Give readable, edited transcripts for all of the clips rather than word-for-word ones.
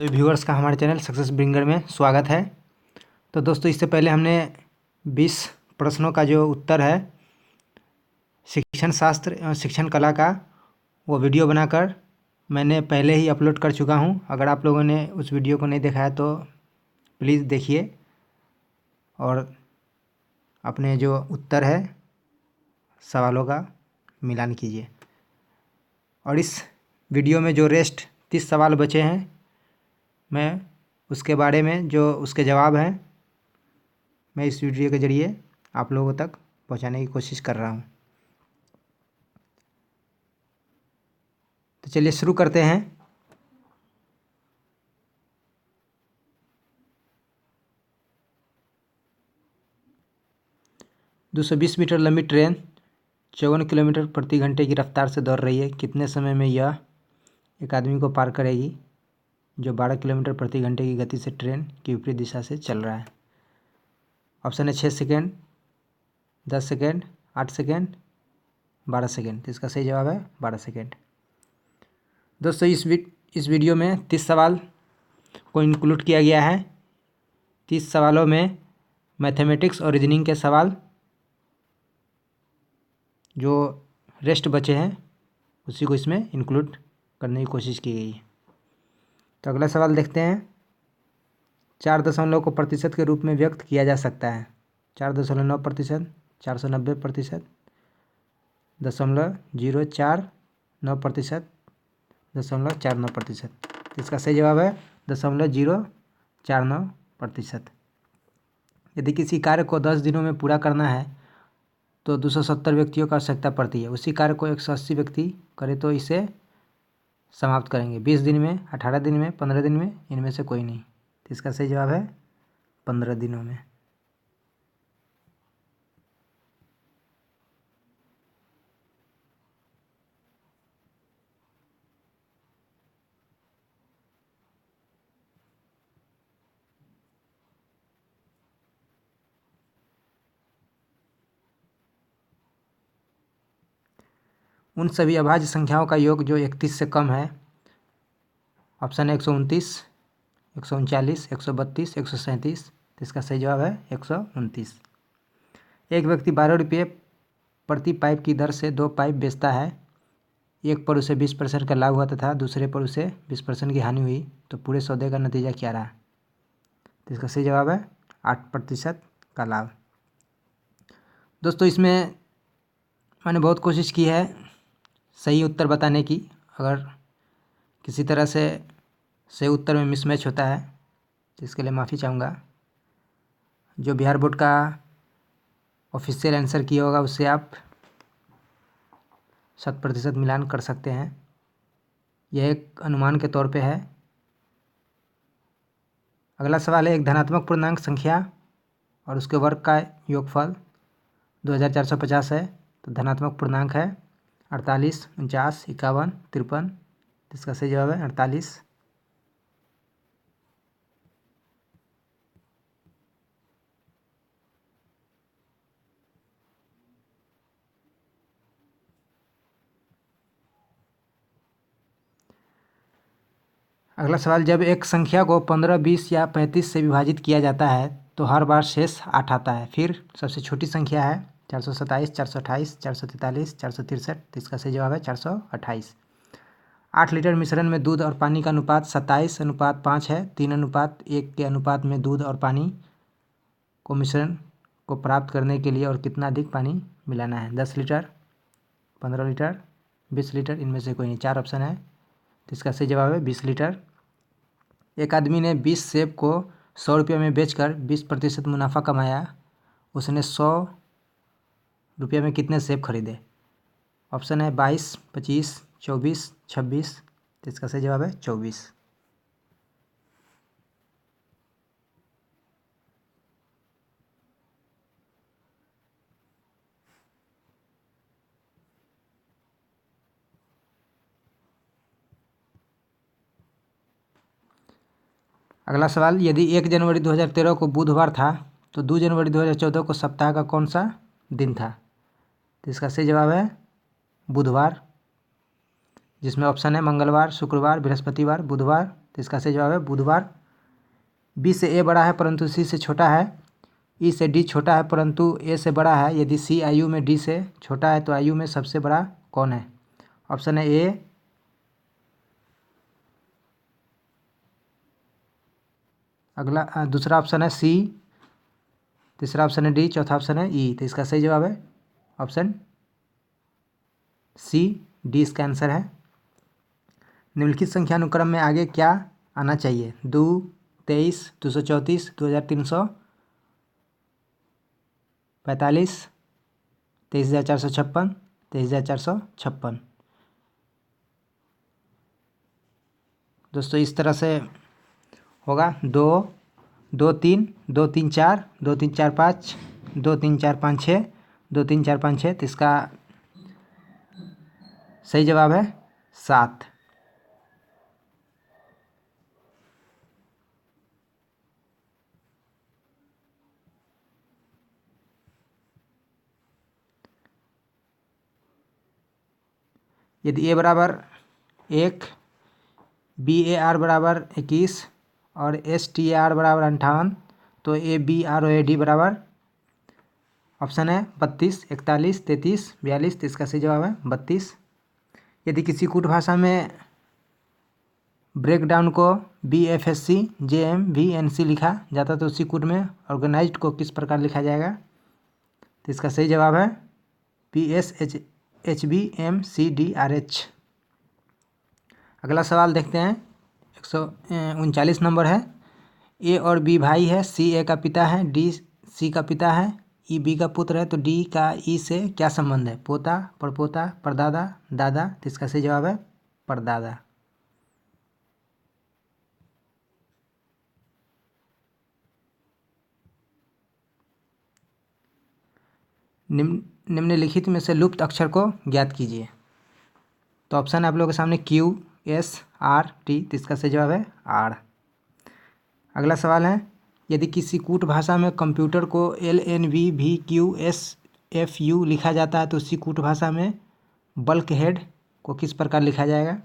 तो व्यूअर्स का हमारे चैनल सक्सेस ब्रिंगर में स्वागत है। तो दोस्तों, इससे पहले हमने 20 प्रश्नों का जो उत्तर है शिक्षण शास्त्र शिक्षण कला का, वो वीडियो बनाकर मैंने पहले ही अपलोड कर चुका हूं। अगर आप लोगों ने उस वीडियो को नहीं देखा है तो प्लीज़ देखिए और अपने जो उत्तर है सवालों का मिलान कीजिए। और इस वीडियो में जो रेस्ट 30 सवाल बचे हैं, मैं उसके बारे में जो उसके जवाब हैं मैं इस वीडियो के ज़रिए आप लोगों तक पहुंचाने की कोशिश कर रहा हूं। तो चलिए शुरू करते हैं। दो 220 मीटर लंबी ट्रेन 54 किलोमीटर प्रति घंटे की रफ्तार से दौड़ रही है। कितने समय में यह एक आदमी को पार करेगी जो 12 किलोमीटर प्रति घंटे की गति से ट्रेन की विपरीत दिशा से चल रहा है? ऑप्शन है 6 सेकेंड, 10 सेकेंड, 8 सेकेंड, 12 सेकेंड। तो इसका सही जवाब है 12 सेकेंड। दोस्तों, इस वीडियो में 30 सवाल को इंक्लूड किया गया है। 30 सवालों में मैथमेटिक्स और रीजनिंग के सवाल जो रेस्ट बचे हैं उसी को इसमें इंक्लूड करने की कोशिश की गई है। तो अगला सवाल देखते हैं। 4 दशमलव को प्रतिशत के रूप में व्यक्त किया जा सकता है। 4.9%, 490%, 0.049%, 0.49%। इसका सही जवाब है 0.049%। यदि किसी कार्य को 10 दिनों में पूरा करना है तो 270 व्यक्तियों की आवश्यकता पड़ती है। उसी कार्य को 180 व्यक्ति करे तो इसे समाप्त करेंगे 20 दिन में, 18 दिन में, 15 दिन में, इनमें से कोई नहीं। तो इसका सही जवाब है 15 दिनों में। उन सभी अभाज्य संख्याओं का योग जो 31 से कम है। ऑप्शन है 129, 139, 132, 137। तो इसका सही जवाब है 129। एक व्यक्ति 12 रुपये प्रति पाइप की दर से 2 पाइप बेचता है। एक पर उसे 20% का लाभ हुआ तथा दूसरे पर उसे 20% की हानि हुई, तो पूरे सौदे का नतीजा क्या रहा? तो इसका सही जवाब है 8% का लाभ। दोस्तों, इसमें मैंने बहुत कोशिश की है सही उत्तर बताने की। अगर किसी तरह से सही उत्तर में मिसमैच होता है तो इसके लिए माफ़ी चाहूँगा। जो बिहार बोर्ड का ऑफिशियल आंसर किया होगा उससे आप 100% मिलान कर सकते हैं। यह एक अनुमान के तौर पे है। अगला सवाल है, एक धनात्मक पूर्णांक संख्या और उसके वर्ग का योगफल 2450 है। तो धनात्मक पूर्णांक है 48, 49, 51, 53। इसका सही जवाब है 48। अगला सवाल, जब एक संख्या को 15, 20 या 35 से विभाजित किया जाता है तो हर बार शेष 8 आता है। फिर सबसे छोटी संख्या है 427, 428, 443, 463। तो इसका सही जवाब है 428। 8 लीटर मिश्रण में दूध और पानी का अनुपात 27:5 है। 3:1 के अनुपात में दूध और पानी को मिश्रण को प्राप्त करने के लिए और कितना अधिक पानी मिलाना है? 10 लीटर, 15 लीटर, 20 लीटर, इनमें से कोई नहीं। 4 ऑप्शन है। तो इसका सही जवाब है 20 लीटर। एक आदमी ने 20 सेब को 100 रुपये में बेचकर 20% मुनाफा कमाया। उसने 100 रुपये में कितने सेब खरीदे? ऑप्शन है 22, 25, 24, 26। तो इसका सही जवाब है 24। अगला सवाल, यदि 1 जनवरी 2013 को बुधवार था तो 2 जनवरी 2014 को सप्ताह का कौन सा दिन था? तो इसका सही जवाब है बुधवार, जिसमें ऑप्शन है मंगलवार, शुक्रवार, बृहस्पतिवार, बुधवार तो इसका सही जवाब है बुधवार। बी से ए बड़ा है परंतु सी से छोटा है। ई से डी छोटा है परंतु ए से बड़ा है। यदि सी आयु में डी से छोटा है तो आयु में सबसे बड़ा कौन है? ऑप्शन है ए, अगला दूसरा ऑप्शन है सी, तीसरा ऑप्शन है डी, चौथा ऑप्शन है ई। तो इसका सही जवाब है ऑप्शन सी, डी इसका आंसर है। निम्नलिखित संख्या अनुक्रम में आगे क्या आना चाहिए? 2, 23, 234, 2345, 23,456, 23,456। दोस्तों इस तरह से होगा 2, 2, 3, 2, 3, 4, 2, 3, 4, 5, 2, 3, 4, 5, 6, 2, 3, 4, 5, 6। तो इसका सही जवाब है 7। यदि ए बराबर 1, बी ए आर बराबर 21 और एस टी ए आर बराबर 58 तो A B R O A D बराबर ऑप्शन है 32, 41, 33, 42। तो इसका सही जवाब है 32। यदि किसी कूट भाषा में ब्रेक डाउन को बी एफ एस सी जे एम वी एन सी लिखा जाता तो उसी कूट में ऑर्गेनाइज्ड को किस प्रकार लिखा जाएगा? तो इसका सही जवाब है P S H B M C D R H. अगला सवाल देखते हैं। 139 नंबर है। ए और बी भाई है, सी ए का पिता है, डी सी का पिता है, ई बी का पुत्र है। तो डी का ई से क्या संबंध है? पोता, परपोता, परदादा, दादा। तो इसका सही जवाब है परदादा। निम्नलिखित में से लुप्त अक्षर को ज्ञात कीजिए। तो ऑप्शन है आप लोगों के सामने क्यू, एस, आर, टी। तो इसका सही जवाब है आर। अगला सवाल है। यदि किसी कूट भाषा में कंप्यूटर को एल एन वी भी क्यू एस एफ यू लिखा जाता है तो उसी कूट भाषा में बल्क हेड को किस प्रकार लिखा जाएगा?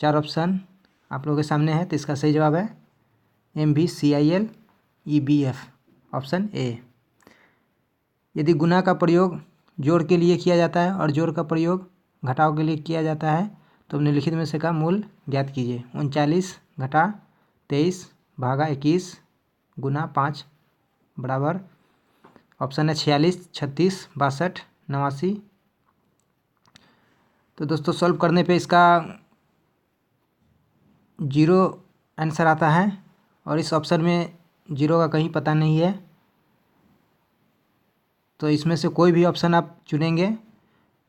4 ऑप्शन आप लोगों के सामने है। तो इसका सही जवाब है MVCIL EBF, ऑप्शन ए। यदि गुणा का प्रयोग जोड़ के लिए किया जाता है और जोड़ का प्रयोग घटाव के लिए किया जाता है तो निम्नलिखित में से का मूल ज्ञात कीजिए। 39 घटा 23 भागा 21 गुना 5 बराबर ऑप्शन है 46, 36, 62, 89। तो दोस्तों सॉल्व करने पे इसका 0 आंसर आता है और इस ऑप्शन में 0 का कहीं पता नहीं है। तो इसमें से कोई भी ऑप्शन आप चुनेंगे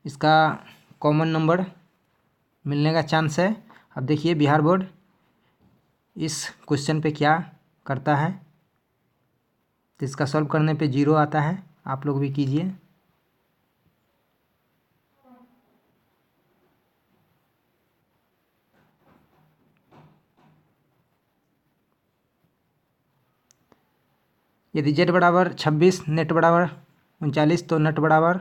इसका कॉमन नंबर मिलने का चांस है। अब देखिए बिहार बोर्ड इस क्वेश्चन पे क्या करता है। तो इसका सॉल्व करने पे 0 आता है। आप लोग भी कीजिए। यदि जेड बराबर 26, नेट बराबर 39 तो नेट बराबर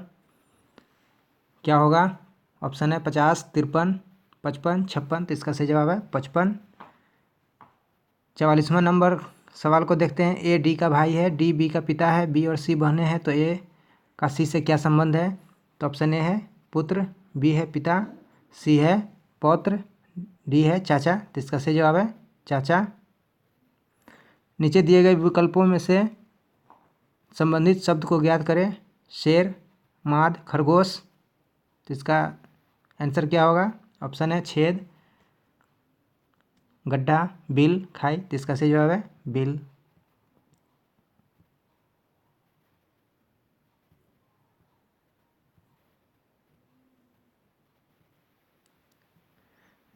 क्या होगा? ऑप्शन है 50, 53, 55, 56। तो इसका सही जवाब है 55। 44वां नंबर सवाल को देखते हैं। ए डी का भाई है, डी बी का पिता है, बी और सी बहनें हैं। तो ए का सी से क्या संबंध है? तो ऑप्शन ए है पुत्र, बी है पिता, सी है पौत्र, डी है चाचा। तो इसका सही जवाब है चाचा। नीचे दिए गए विकल्पों में से संबंधित शब्द को ज्ञात करें। शेर, माद, खरगोश। तो इसका आंसर क्या होगा? ऑप्शन है छेद, गड्ढा, बिल, खाई। तो इसका सही जवाब है बिल।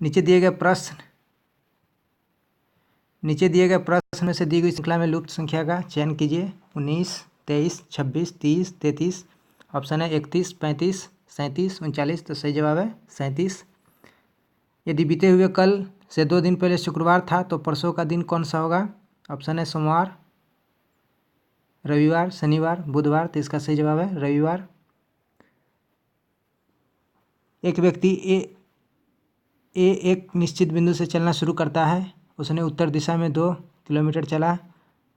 नीचे दिए गए प्रश्न में से दी गई श्रृंखला में लुप्त संख्या का चयन कीजिए। 19, 23, 26, 30, 33। ऑप्शन है 31, 35, 37, 39। तो सही जवाब है 37। यदि बीते हुए कल से 2 दिन पहले शुक्रवार था तो परसों का दिन कौन सा होगा? ऑप्शन है सोमवार, रविवार, शनिवार, बुधवार। तो इसका सही जवाब है रविवार। एक व्यक्ति ए एक निश्चित बिंदु से चलना शुरू करता है। उसने उत्तर दिशा में 2 किलोमीटर चला,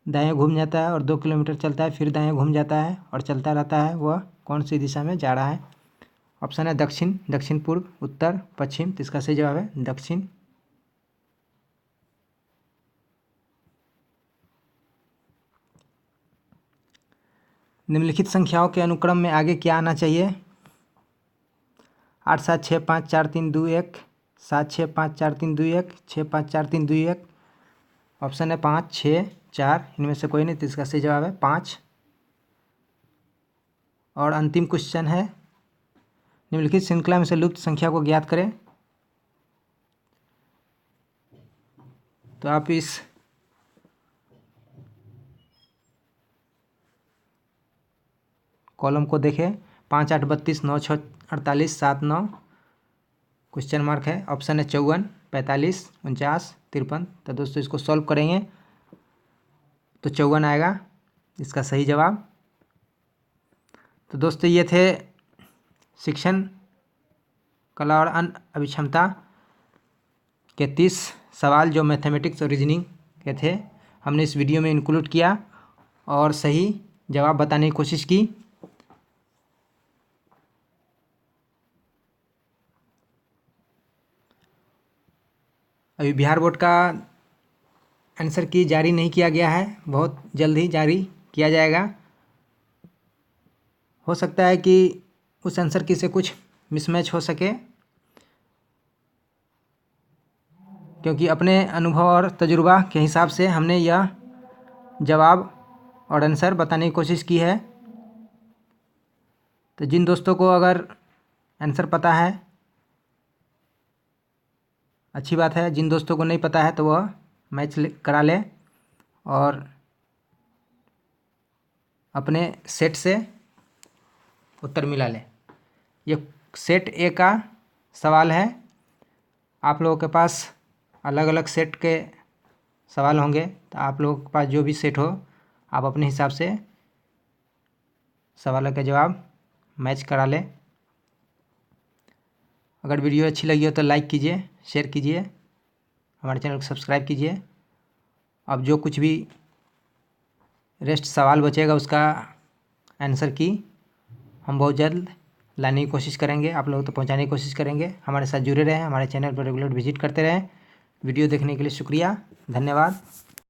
दाएं घूम जाता है और 2 किलोमीटर चलता है, फिर दाएं घूम जाता है और चलता रहता है। वह कौन सी दिशा में जा रहा है? ऑप्शन है दक्षिण, दक्षिण पूर्व, उत्तर, पश्चिम। तो इसका सही जवाब है दक्षिण। निम्नलिखित संख्याओं के अनुक्रम में आगे क्या आना चाहिए? 8 7 6 5 4 3 2 1, 7 6 5 4 3 2 1, 6 5 4 3 2 1। ऑप्शन है 5 6 4, इनमें से कोई नहीं। तो इसका सही जवाब है 5। और अंतिम क्वेश्चन है, निम्नलिखित श्रृंखला में से लुप्त संख्या को ज्ञात करें। तो आप इस कॉलम को देखें, 5 8 32, 9 6 48, 7 9, क्वेश्चन मार्क है। ऑप्शन है 54, 45, 49, 53। तो दोस्तों इसको सॉल्व करेंगे तो 54 आएगा इसका सही जवाब। तो दोस्तों ये थे शिक्षण कला और अन्य अभिक्षमता के 30 सवाल जो मैथमेटिक्स और रीजनिंग के थे, हमने इस वीडियो में इंक्लूड किया और सही जवाब बताने की कोशिश की। अभी बिहार बोर्ड का आंसर की जारी नहीं किया गया है, बहुत जल्द ही जारी किया जाएगा। हो सकता है कि उस आंसर की से कुछ मिसमैच हो सके, क्योंकि अपने अनुभव और तजुर्बा के हिसाब से हमने यह जवाब और आंसर बताने की कोशिश की है। तो जिन दोस्तों को अगर आंसर पता है अच्छी बात है, जिन दोस्तों को नहीं पता है तो वह मैच करा ले और अपने सेट से उत्तर मिला ले। ये सेट ए का सवाल है। आप लोगों के पास अलग अलग सेट के सवाल होंगे, तो आप लोगों के पास जो भी सेट हो आप अपने हिसाब से सवालों के जवाब मैच करा लें। अगर वीडियो अच्छी लगी हो तो लाइक कीजिए, शेयर कीजिए, हमारे चैनल को सब्सक्राइब कीजिए। अब जो कुछ भी रेस्ट सवाल बचेगा उसका आंसर की हम बहुत जल्द लाने की कोशिश करेंगे, आप लोगों तक पहुंचाने की कोशिश करेंगे। हमारे साथ जुड़े रहें, हमारे चैनल पर रेगुलर विजिट करते रहें। वीडियो देखने के लिए शुक्रिया, धन्यवाद।